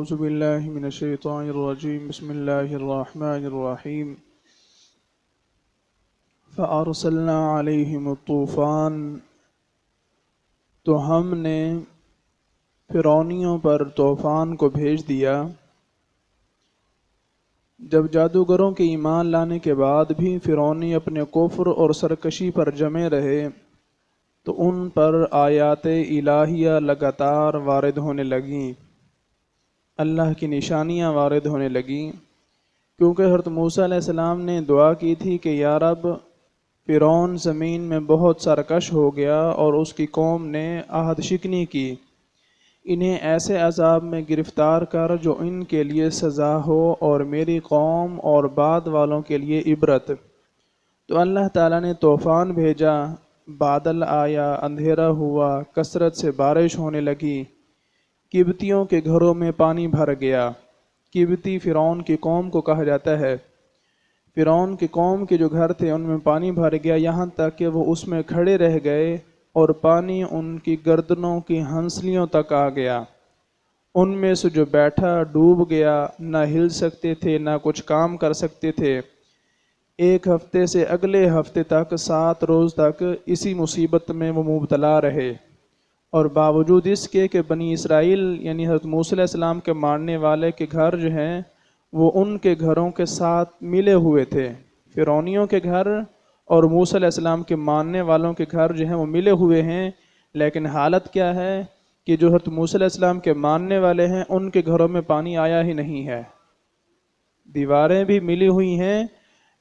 اعوذ باللہ من الشیطان الرجیم بسم اللہ الرحمن الرحیم فارسلنا علیہم الطوفان، تو ہم نے فرعونیوں پر طوفان کو بھیج دیا۔ جب جادوگروں کے ایمان لانے کے بعد بھی فرعونی اپنے کفر اور سرکشی پر جمے رہے تو ان پر آیات الہیہ لگاتار وارد ہونے لگیں، اللہ کی نشانیاں وارد ہونے لگیں، کیونکہ حضرت موسیٰ علیہ السلام نے دعا کی تھی کہ یا رب، فرعون زمین میں بہت سرکش ہو گیا اور اس کی قوم نے عہد شکنی کی، انہیں ایسے عذاب میں گرفتار کر جو ان کے لیے سزا ہو اور میری قوم اور بعد والوں کے لیے عبرت۔ تو اللہ تعالیٰ نے طوفان بھیجا، بادل آیا، اندھیرا ہوا، کثرت سے بارش ہونے لگی، قبطیوں کے گھروں میں پانی بھر گیا۔ قبطی فرعون کی قوم کو کہا جاتا ہے۔ فرعون کی قوم کے جو گھر تھے ان میں پانی بھر گیا، یہاں تک کہ وہ اس میں کھڑے رہ گئے اور پانی ان کی گردنوں کی ہنسلیوں تک آ گیا۔ ان میں سے جو بیٹھا ڈوب گیا، نہ ہل سکتے تھے نہ کچھ کام کر سکتے تھے۔ ایک ہفتے سے اگلے ہفتے تک 7 روز تک اسی مصیبت میں وہ مبتلا رہے، اور باوجود اس کے کہ بنی اسرائیل یعنی حضرت موسیٰ علیہ السلام کے ماننے والے کے گھر جو ہیں وہ ان کے گھروں کے ساتھ ملے ہوئے تھے، فرعونیوں کے گھر اور موسیٰ علیہ السلام کے ماننے والوں کے گھر جو ہیں وہ ملے ہوئے ہیں، لیکن حالت کیا ہے کہ جو حضرت موسیٰ علیہ السلام کے ماننے والے ہیں ان کے گھروں میں پانی آیا ہی نہیں ہے۔ دیواریں بھی ملی ہوئی ہیں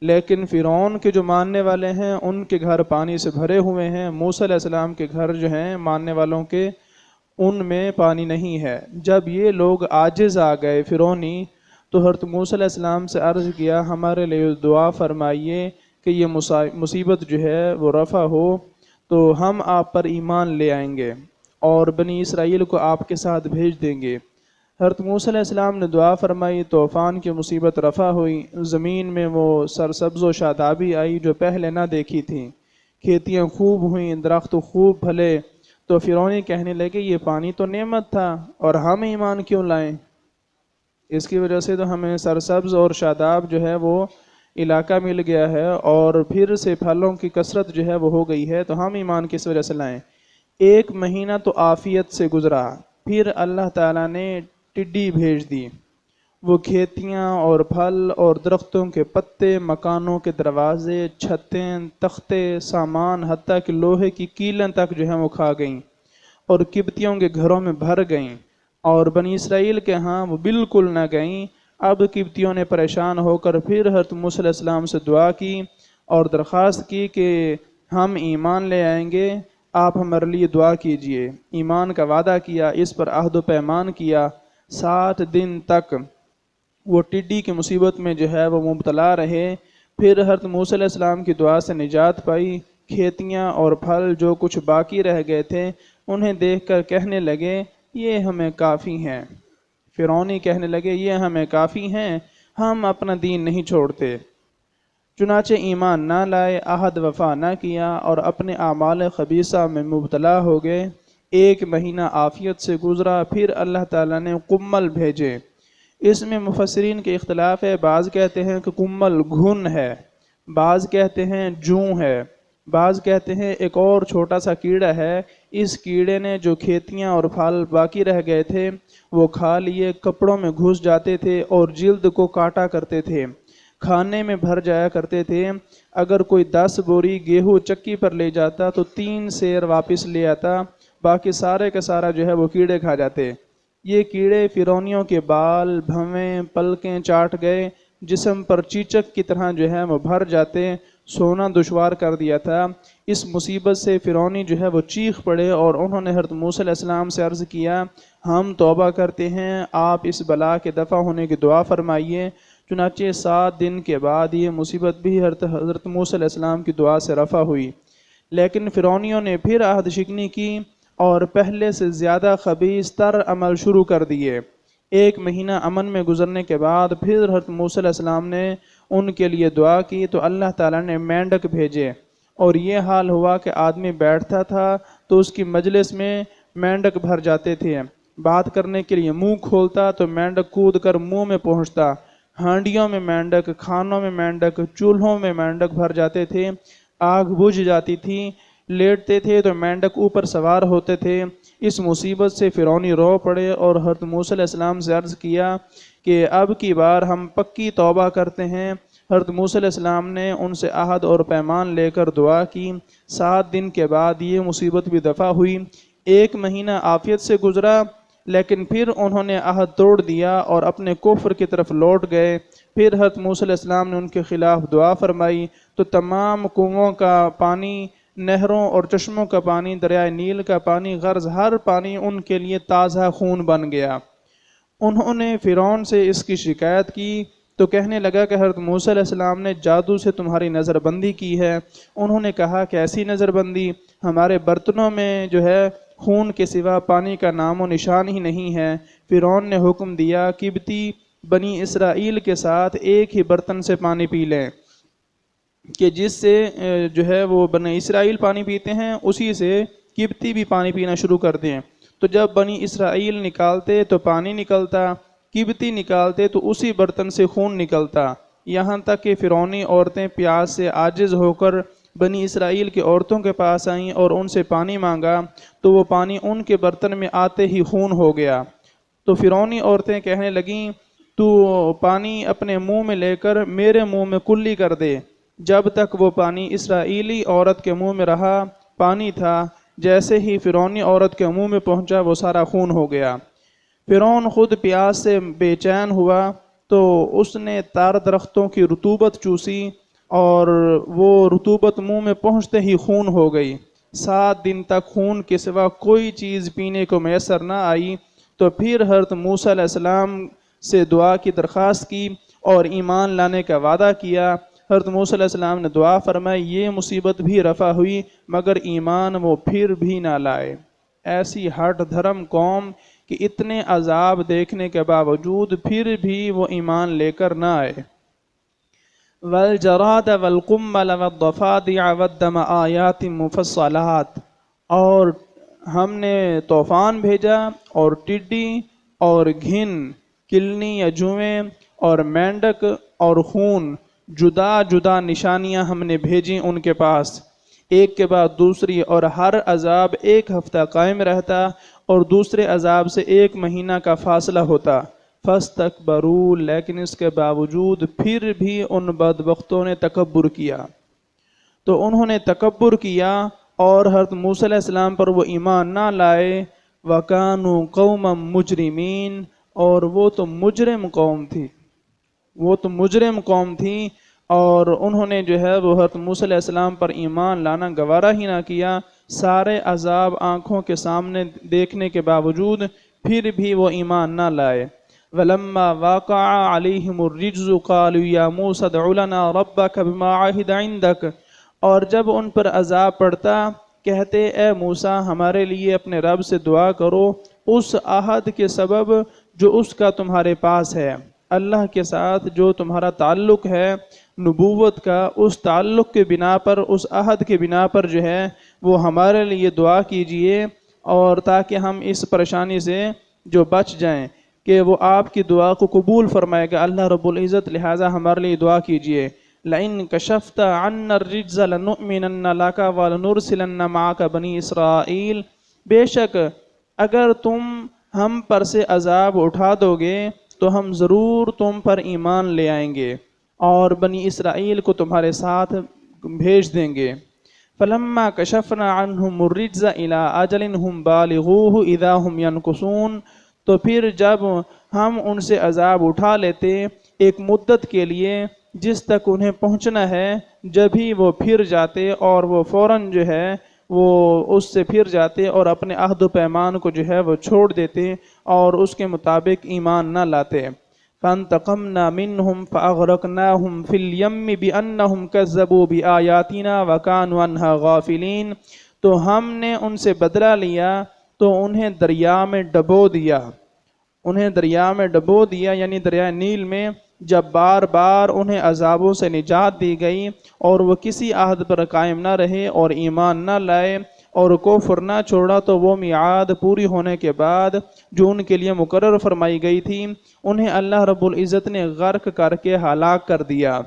لیکن فرعون کے جو ماننے والے ہیں ان کے گھر پانی سے بھرے ہوئے ہیں، موسیٰ علیہ السلام کے گھر جو ہیں ماننے والوں کے ان میں پانی نہیں ہے۔ جب یہ لوگ عاجز آ گئے فرعونی، تو حضرت موسیٰ علیہ السلام سے عرض کیا ہمارے لیے دعا فرمائیے کہ یہ مصیبت جو ہے وہ رفع ہو تو ہم آپ پر ایمان لے آئیں گے اور بنی اسرائیل کو آپ کے ساتھ بھیج دیں گے۔ حضرت موسیٰ علیہ السلام نے دعا فرمائی، طوفان کی مصیبت رفع ہوئی، زمین میں وہ سرسبز و شادابی آئی جو پہلے نہ دیکھی تھی، کھیتیاں خوب ہوئیں، درخت خوب پھلے۔ تو فرعونی کہنے لگے یہ پانی تو نعمت تھا اور ہم ایمان کیوں لائیں؟ اس کی وجہ سے تو ہمیں سرسبز اور شاداب جو ہے وہ علاقہ مل گیا ہے اور پھر سے پھلوں کی کثرت جو ہے وہ ہو گئی ہے، تو ہم ایمان کس وجہ سے لائیں؟ 1 مہینہ تو عافیت سے گزرا، پھر اللہ تعالیٰ نے ٹڈی بھیج دی۔ وہ کھیتیاں اور پھل اور درختوں کے پتے، مکانوں کے دروازے، چھتیں، تختے، سامان، حتیٰ کہ لوہے کی کیلیں تک جو ہیں وہ کھا گئیں اور قبطیوں کے گھروں میں بھر گئیں، اور بنی اسرائیل کے ہاں وہ بالکل نہ گئیں۔ اب قبطیوں نے پریشان ہو کر پھر حضرت موسیٰ علیہ السلام سے دعا کی اور درخواست کی کہ ہم ایمان لے آئیں گے، آپ ہمارے لیے دعا کیجئے۔ ایمان کا وعدہ کیا، اس پر عہد و پیمان کیا۔ 7 دن تک وہ ٹڈی کی مصیبت میں جو ہے وہ مبتلا رہے، پھر حضرت موسیٰ علیہ السلام کی دعا سے نجات پائی۔ کھیتیاں اور پھل جو کچھ باقی رہ گئے تھے انہیں دیکھ کر کہنے لگے یہ ہمیں کافی ہیں۔ فرعونی کہنے لگے یہ ہمیں کافی ہیں، ہم اپنا دین نہیں چھوڑتے۔ چنانچہ ایمان نہ لائے، عہد وفا نہ کیا اور اپنے اعمال خبیثہ میں مبتلا ہو گئے۔ 1 مہینہ عافیت سے گزرا، پھر اللہ تعالیٰ نے قمل بھیجے۔ اس میں مفسرین کے اختلاف ہے، بعض کہتے ہیں کہ قمل گھن ہے، بعض کہتے ہیں جوں ہے، بعض کہتے ہیں ایک اور چھوٹا سا کیڑا ہے۔ اس کیڑے نے جو کھیتیاں اور پھل باقی رہ گئے تھے وہ کھا لیے، کپڑوں میں گھس جاتے تھے اور جلد کو کاٹا کرتے تھے، کھانے میں بھر جایا کرتے تھے۔ اگر کوئی 10 بوری گیہوں چکی پر لے جاتا تو 3 سیر واپس لے آتا، باقی سارے کا سارا جو ہے وہ کیڑے کھا جاتے۔ یہ کیڑے فرعونیوں کے بال، بھویں، پلکیں چاٹ گئے، جسم پر چیچک کی طرح جو ہے وہ بھر جاتے، سونا دشوار کر دیا تھا۔ اس مصیبت سے فرعونی جو ہے وہ چیخ پڑے اور انہوں نے حضرت موسیٰ علیہ السلام سے عرض کیا ہم توبہ کرتے ہیں، آپ اس بلا کے دفع ہونے کی دعا فرمائیے۔ چنانچہ 7 دن کے بعد یہ مصیبت بھی حضرت موسیٰ علیہ السلام کی دعا سے رفع ہوئی، لیکن فرعونیوں نے پھر عہد شکنی کی اور پہلے سے زیادہ خبیث تر عمل شروع کر دیے۔ 1 مہینہ امن میں گزرنے کے بعد پھر حضرت موسیٰ علیہ السلام نے ان کے لیے دعا کی تو اللہ تعالیٰ نے مینڈک بھیجے، اور یہ حال ہوا کہ آدمی بیٹھتا تھا تو اس کی مجلس میں مینڈک بھر جاتے تھے، بات کرنے کے لیے منہ کھولتا تو مینڈک کود کر منہ میں پہنچتا، ہانڈیوں میں مینڈک، کھانوں میں مینڈک، چولہوں میں مینڈک بھر جاتے تھے، آگ بجھ جاتی تھی، لیٹتے تھے تو مینڈک اوپر سوار ہوتے تھے۔ اس مصیبت سے فرعونی رو پڑے اور حضرت موسیٰ علیہ السلام سے عرض کیا کہ اب کی بار ہم پکی توبہ کرتے ہیں۔ حضرت موسیٰ علیہ السلام نے ان سے عہد اور پیمان لے کر دعا کی۔ 7 دن کے بعد یہ مصیبت بھی دفع ہوئی۔ 1 مہینہ عافیت سے گزرا، لیکن پھر انہوں نے عہد توڑ دیا اور اپنے کفر کی طرف لوٹ گئے۔ پھر حضرت موسیٰ علیہ السلام نے ان کے خلاف دعا فرمائی تو تمام کنوؤں کا پانی، نہروں اور چشموں کا پانی، دریائے نیل کا پانی، غرض ہر پانی ان کے لیے تازہ خون بن گیا۔ انہوں نے فرعون سے اس کی شکایت کی تو کہنے لگا کہ حضرت موسیٰ علیہ السلام نے جادو سے تمہاری نظر بندی کی ہے۔ انہوں نے کہا کیسی نظر بندی؟ ہمارے برتنوں میں جو ہے خون کے سوا پانی کا نام و نشان ہی نہیں ہے۔ فرعون نے حکم دیا قبطی بنی اسرائیل کے ساتھ ایک ہی برتن سے پانی پی لیں، کہ جس سے جو ہے وہ بنی اسرائیل پانی پیتے ہیں اسی سے قبطی بھی پانی پینا شروع کر دیں۔ تو جب بنی اسرائیل نکالتے تو پانی نکلتا، قبطی نکالتے تو اسی برتن سے خون نکلتا، یہاں تک کہ فرعونی عورتیں پیاس سے عاجز ہو کر بنی اسرائیل کی عورتوں کے پاس آئیں اور ان سے پانی مانگا تو وہ پانی ان کے برتن میں آتے ہی خون ہو گیا۔ تو فرعونی عورتیں کہنے لگیں تو پانی اپنے منہ میں لے کر میرے منہ میں کلی کر دے۔ جب تک وہ پانی اسرائیلی عورت کے منہ میں رہا پانی تھا، جیسے ہی فرعونی عورت کے منہ میں پہنچا وہ سارا خون ہو گیا۔ فرعون خود پیاس سے بے چین ہوا تو اس نے تار درختوں کی رطوبت چوسی اور وہ رطوبت منہ میں پہنچتے ہی خون ہو گئی۔ 7 دن تک خون کے سوا کوئی چیز پینے کو میسر نہ آئی۔ تو پھر حضرت موسیٰ علیہ السلام سے دعا کی درخواست کی اور ایمان لانے کا وعدہ کیا۔ حضرت موسیٰ علیہ السلام نے دعا فرمائی، یہ مصیبت بھی رفع ہوئی مگر ایمان وہ پھر بھی نہ لائے۔ ایسی ہٹ دھرم قوم کہ اتنے عذاب دیکھنے کے باوجود پھر بھی وہ ایمان لے کر نہ آئے۔ والجراد والقمل والضفادع والدم آیات مفصلات، اور ہم نے طوفان بھیجا اور ٹڈی اور گھن، کلنی یا جوئیں اور مینڈک اور خون، جدا جدا نشانیاں ہم نے بھیجی ان کے پاس، ایک کے بعد دوسری، اور ہر عذاب 1 ہفتہ قائم رہتا اور دوسرے عذاب سے 1 مہینہ کا فاصلہ ہوتا۔ فاستکبروا، لیکن اس کے باوجود پھر بھی ان بدبختوں نے تکبر کیا۔ تو انہوں نے تکبر کیا اور حضرت موسیٰ علیہ السلام پر وہ ایمان نہ لائے۔ وَكَانُوا قَوْمًا مُجْرِمِينَ، اور وہ تو مجرم قوم تھی، وہ تو مجرم قوم تھی، اور انہوں نے جو ہے وہ حضرت موسیٰ علیہ السلام پر ایمان لانا گوارا ہی نہ کیا۔ سارے عذاب آنکھوں کے سامنے دیکھنے کے باوجود پھر بھی وہ ایمان نہ لائے۔ وَلَمَّا وَاقَعَ عَلَيْهِمُ الرِّجْزُ قَالُوا يَا مُوسَى ادْعُ لَنَا رَبَّكَ بِمَا عَهِدَ عِندَكَ، اور جب ان پر عذاب پڑتا کہتے اے موسیٰ ہمارے لیے اپنے رب سے دعا کرو اس عہد کے سبب جو اس کا تمہارے پاس ہے، اللہ کے ساتھ جو تمہارا تعلق ہے نبوت کا، اس تعلق کے بنا پر، اس عہد کے بنا پر جو ہے وہ ہمارے لیے دعا کیجئے، اور تاکہ ہم اس پریشانی سے جو بچ جائیں کہ وہ آپ کی دعا کو قبول فرمائے گا اللہ رب العزت، لہٰذا ہمارے لیے دعا کیجئے۔ لَإِن كَشَفْتَ عَنَّا الرِّجْزَ لَنُؤْمِنَنَّ لَكَ وَلَنُرْسِلَنَّ مَعَكَ بَنِي إِسْرَائِيلَ، بے شک اگر تم ہم پر سے عذاب اٹھا دو گے تو ہم ضرور تم پر ایمان لے آئیں گے اور بنی اسرائیل کو تمہارے ساتھ بھیج دیں گے۔ فَلَمَّا كَشَفْنَا عَنْهُمُ الرِّجْزَ إِلَىٰ أَجَلٍ هُمْ بَالِغُوهُ إِذَا هُمْ يَنْكُثُونَ، تو پھر جب ہم ان سے عذاب اٹھا لیتے ایک مدت کے لیے جس تک انہیں پہنچنا ہے، جب ہی وہ پھر جاتے اور وہ فوراً جو ہے وہ اس سے پھر جاتے اور اپنے عہد و پیمان کو جو ہے وہ چھوڑ دیتے اور اس کے مطابق ایمان نہ لاتے۔ فَانْتَقَمْنَا مِنْهُمْ فَأَغْرَقْنَاهُمْ فِي الْيَمِّ بِأَنَّهُمْ كَذَّبُوا بِآيَاتِنَا وَكَانُوا عَنْهَا غَافِلِينَ، تو ہم نے ان سے بدلہ لیا تو انہیں دریا میں ڈبو دیا، انہیں دریا میں ڈبو دیا یعنی دریائے نیل میں، جب بار بار انہیں عذابوں سے نجات دی گئی اور وہ کسی عہد پر قائم نہ رہے اور ایمان نہ لائے اور کفر نہ چھوڑا تو وہ میعاد پوری ہونے کے بعد جو ان کے لیے مقرر فرمائی گئی تھی انہیں اللہ رب العزت نے غرق کر کے ہلاک کر دیا۔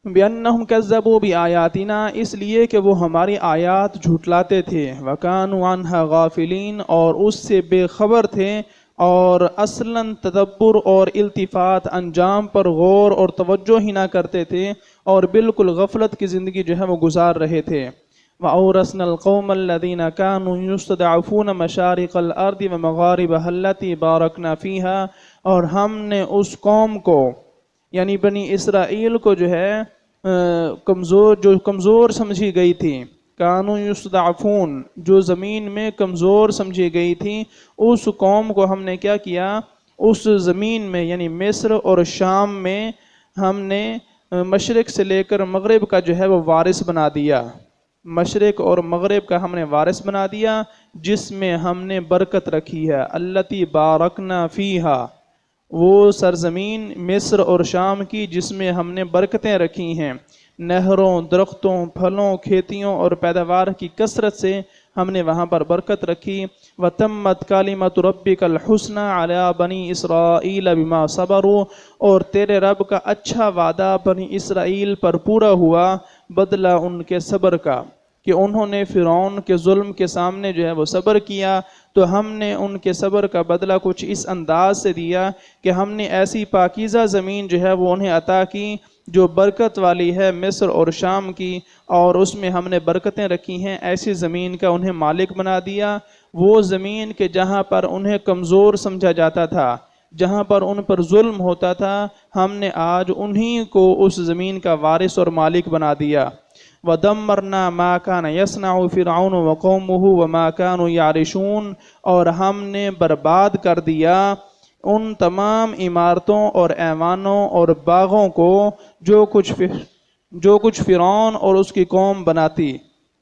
بِأَنَّهُمْ كَذَّبُوا بِآيَاتِنَا، اس لیے کہ وہ ہماری آیات جھٹلاتے تھے، وَكَانُوا عَنْهَا غَافِلِينَ، اور اس سے بے خبر تھے، اور اصلاً تدبر اور التفات انجام پر غور اور توجہ ہی نہ کرتے تھے، اور بالکل غفلت کی زندگی جو ہے وہ گزار رہے تھے۔ وَأَوْرَثْنَا الْقَوْمَ الَّذِينَ كَانُوا يُسْتَضْعَفُونَ مَشَارِقَ الْأَرْضِ وَمَغَارِبَهَا الَّتِي بَارَكْنَا فِيهَا، اور ہم نے اس قوم کو یعنی بنی اسرائیل کو جو ہے کمزور سمجھی گئی تھی، کانو یستضعفون، جو زمین میں کمزور سمجھی گئی تھی، اس قوم کو ہم نے کیا کیا، اس زمین میں یعنی مصر اور شام میں ہم نے مشرق سے لے کر مغرب کا جو ہے وہ وارث بنا دیا، مشرق اور مغرب کا ہم نے وارث بنا دیا، جس میں ہم نے برکت رکھی ہے، التی بارکنا فیہا، وہ سرزمین مصر اور شام کی جس میں ہم نے برکتیں رکھی ہیں، نہروں، درختوں، پھلوں، کھیتیوں اور پیداوار کی کثرت سے ہم نے وہاں پر برکت رکھی۔ وَتَمَّتْ كَلِمَةُ رَبِّكَ الْحُسْنَى عَلَى بَنِي إِسْرَائِيلَ بِمَا صَبَرُوا، اور تیرے رب کا اچھا وعدہ بنی اسرائیل پر پورا ہوا بدلہ ان کے صبر کا، کہ انہوں نے فرعون کے ظلم کے سامنے جو ہے وہ صبر کیا، تو ہم نے ان کے صبر کا بدلہ کچھ اس انداز سے دیا کہ ہم نے ایسی پاکیزہ زمین جو ہے وہ انہیں عطا کی جو برکت والی ہے مصر اور شام کی، اور اس میں ہم نے برکتیں رکھی ہیں، ایسی زمین کا انہیں مالک بنا دیا، وہ زمین کے جہاں پر انہیں کمزور سمجھا جاتا تھا، جہاں پر ان پر ظلم ہوتا تھا، ہم نے آج انہی کو اس زمین کا وارث اور مالک بنا دیا۔ وَدَمَّرْنَا مَا كَانَ يَصْنَعُ فِرْعَوْنُ وَقَوْمُهُ وَمَا كَانُوا يَعْرِشُونَ، اور ہم نے برباد کر دیا ان تمام عمارتوں اور ایوانوں اور باغوں کو جو کچھ فرعون اور اس کی قوم بناتی،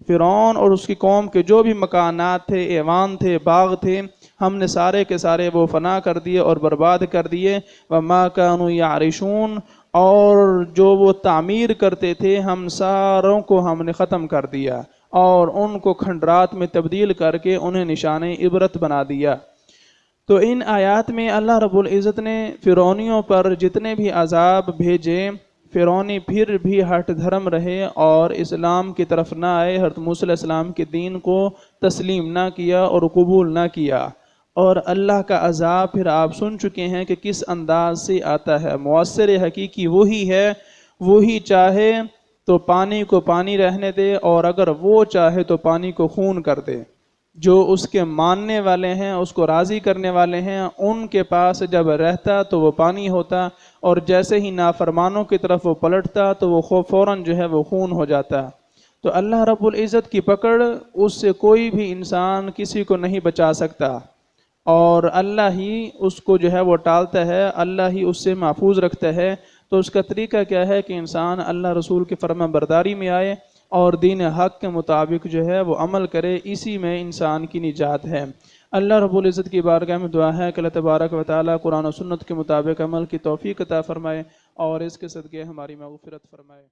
فرعون اور اس کی قوم کے جو بھی مکانات تھے، ایوان تھے، باغ تھے، ہم نے سارے کے سارے وہ فنا کر دیے اور برباد کر دیے۔ وَمَا كَانُوا يَعْرِشُونَ، اور جو وہ تعمیر کرتے تھے ہم ساروں کو ہم نے ختم کر دیا اور ان کو کھنڈرات میں تبدیل کر کے انہیں نشان عبرت بنا دیا۔ تو ان آیات میں اللہ رب العزت نے فرعونیوں پر جتنے بھی عذاب بھیجے، فرعونی پھر بھی ہٹ دھرم رہے اور اسلام کی طرف نہ آئے، حضرت موسیٰ علیہ السلام کے دین کو تسلیم نہ کیا اور قبول نہ کیا، اور اللہ کا عذاب پھر آپ سن چکے ہیں کہ کس انداز سے آتا ہے۔ مؤثر حقیقی وہی ہے، وہی چاہے تو پانی کو پانی رہنے دے، اور اگر وہ چاہے تو پانی کو خون کر دے۔ جو اس کے ماننے والے ہیں، اس کو راضی کرنے والے ہیں، ان کے پاس جب رہتا تو وہ پانی ہوتا، اور جیسے ہی نافرمانوں کی طرف وہ پلٹتا تو وہ فوراً جو ہے وہ خون ہو جاتا۔ تو اللہ رب العزت کی پکڑ، اس سے کوئی بھی انسان کسی کو نہیں بچا سکتا، اور اللہ ہی اس کو جو ہے وہ ٹالتا ہے، اللہ ہی اس سے محفوظ رکھتا ہے۔ تو اس کا طریقہ کیا ہے کہ انسان اللہ رسول کی فرما برداری میں آئے اور دین حق کے مطابق جو ہے وہ عمل کرے، اسی میں انسان کی نجات ہے۔ اللہ رب العزت کی بارگاہ میں دعا ہے کہ اللہ تبارک و تعالی قرآن و سنت کے مطابق عمل کی توفیق عطا فرمائے اور اس کے صدقے ہماری مغفرت فرمائے۔